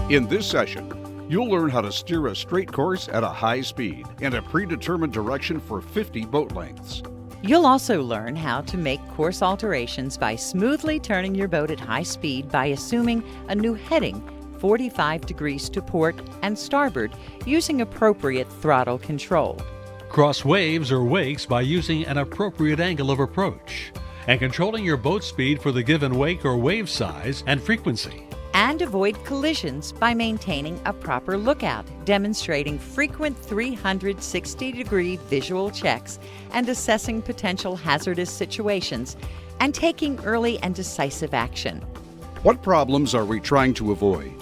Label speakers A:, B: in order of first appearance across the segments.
A: In this session, you'll learn how to steer a straight course at a high speed in a predetermined direction for 50 boat lengths.
B: You'll also learn how to make course alterations by smoothly turning your boat at high speed by assuming a new heading 45 degrees to port and starboard using appropriate throttle control.
C: Cross waves or wakes by using an appropriate angle of approach and controlling your boat speed for the given wake or wave size and frequency.
B: And avoid collisions by maintaining a proper lookout, demonstrating frequent 360-degree visual checks and assessing potential hazardous situations, and taking early and decisive action.
A: What problems are we trying to avoid?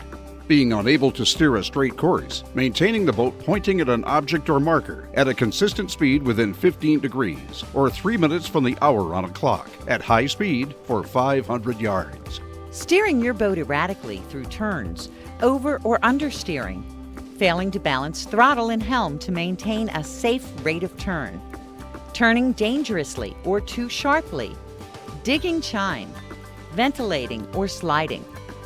A: Being unable to steer a straight course, maintaining the boat pointing at an object or marker at a consistent speed within 15 degrees, or 3 minutes from the hour on a clock, at high speed for 500 yards.
B: Steering your boat erratically through turns, over or understeering, failing to balance throttle and helm to maintain a safe rate of turn, turning dangerously or too sharply, digging chine, ventilating or sliding,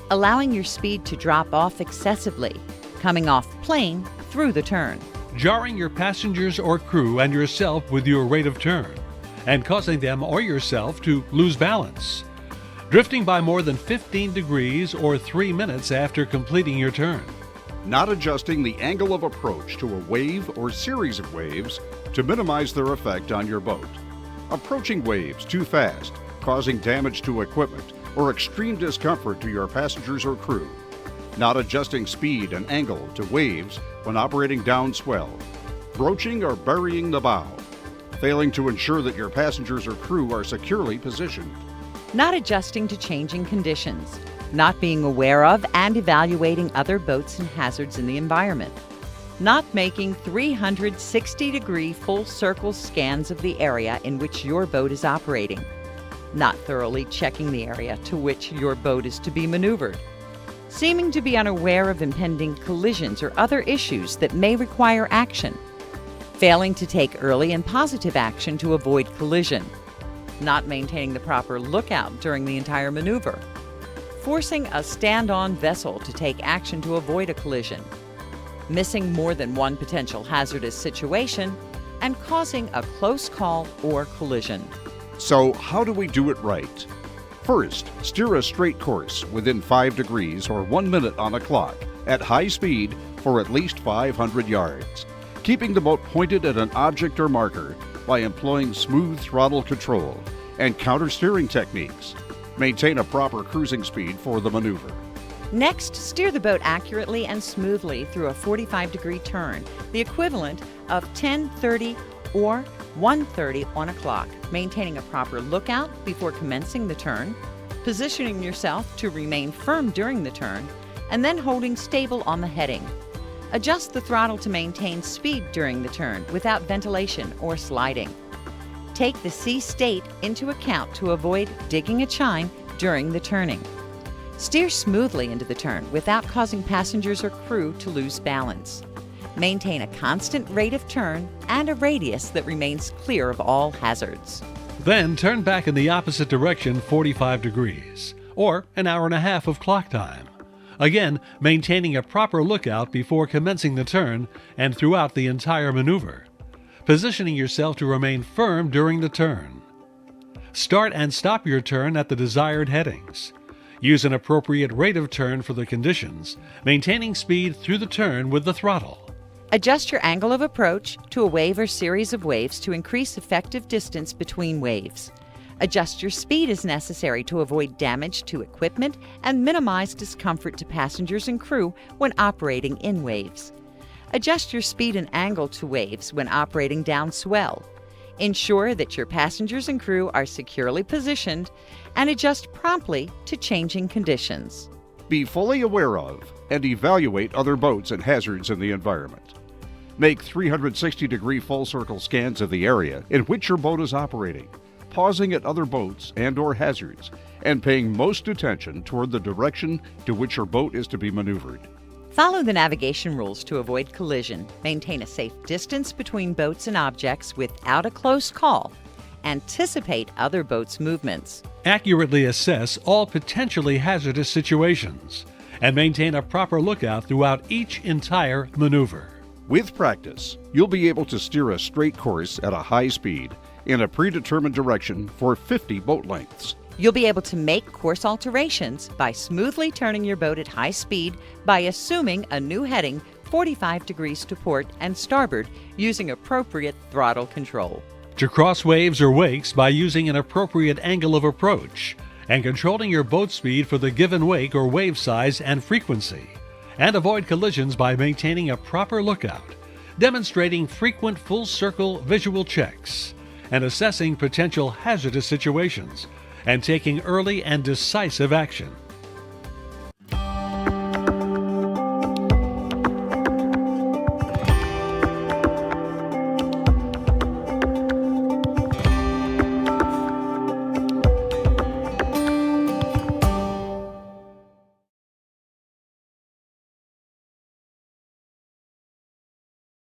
B: allowing your speed to drop off excessively, coming off plane through the turn,
C: Jarring your passengers or crew and yourself with your rate of turn and causing them or yourself to lose balance. Drifting by more than 15 degrees or 3 minutes after completing your turn.
A: Not adjusting the angle of approach to a wave or series of waves to minimize their effect on your boat. Approaching waves too fast, causing damage to equipment or extreme discomfort to your passengers or crew. Not adjusting speed and angle to waves when operating downswell. Broaching or burying the bow. Failing to ensure that your passengers or crew are securely positioned.
B: not adjusting to changing conditions, not being aware of and evaluating other boats and hazards in the environment, not making 360-degree full circle scans of the area in which your boat is operating, not thoroughly checking the area to which your boat is to be maneuvered, seeming to be unaware of impending collisions or other issues that may require action, failing to take early and positive action to avoid collision, not maintaining the proper lookout during the entire maneuver, forcing a stand-on vessel to take action to avoid a collision, missing more than one potential hazardous situation, and causing a close call or collision.
A: So how do we do it right? First, steer a straight course within 5 degrees or 1 minute on a clock at high speed for at least 500 yards, keeping the boat pointed at an object or marker by employing smooth throttle control and counter-steering techniques. Maintain a proper cruising speed for the maneuver.
B: Next, steer the boat accurately and smoothly through a 45-degree turn, the equivalent of 10:30 or 1:30 on a clock, maintaining a proper lookout before commencing the turn, positioning yourself to remain firm during the turn, and then holding stable on the heading. Adjust the throttle to maintain speed during the turn without ventilation or sliding. Take the sea state into account to avoid digging a chine during the turning. Steer smoothly into the turn without causing passengers or crew to lose balance. Maintain a constant rate of turn and a radius that remains clear of all hazards.
C: Then turn back in the opposite direction 45 degrees, or an hour and a half of clock time. Again, maintaining a proper lookout before commencing the turn and throughout the entire maneuver. Positioning yourself to remain firm during the turn. Start and stop your turn at the desired headings. Use an appropriate rate of turn for the conditions, maintaining speed through the turn with the throttle.
B: Adjust your angle of approach to a wave or series of waves to increase effective distance between waves. Adjust your speed as necessary to avoid damage to equipment and minimize discomfort to passengers and crew when operating in waves. Adjust your speed and angle to waves when operating downswell. Ensure that your passengers and crew are securely positioned and adjust promptly to changing conditions.
A: Be fully aware of and evaluate other boats and hazards in the environment. Make 360-degree full circle scans of the area in which your boat is operating, pausing at other boats and/or hazards, and paying most attention toward the direction to which your boat is to be maneuvered.
B: Follow the navigation rules to avoid collision. Maintain a safe distance between boats and objects without a close call. Anticipate other boats' movements.
C: Accurately assess all potentially hazardous situations and maintain a proper lookout throughout each entire maneuver.
A: With practice, you'll be able to steer a straight course at a high speed in a predetermined direction for 50 boat lengths.
B: You'll be able to make course alterations by smoothly turning your boat at high speed by assuming a new heading 45 degrees to port and starboard using appropriate throttle control.
C: To cross waves or wakes by using an appropriate angle of approach and controlling your boat speed for the given wake or wave size and frequency. And avoid collisions by maintaining a proper lookout, demonstrating frequent full circle visual checks, and assessing potential hazardous situations, and taking early and decisive action.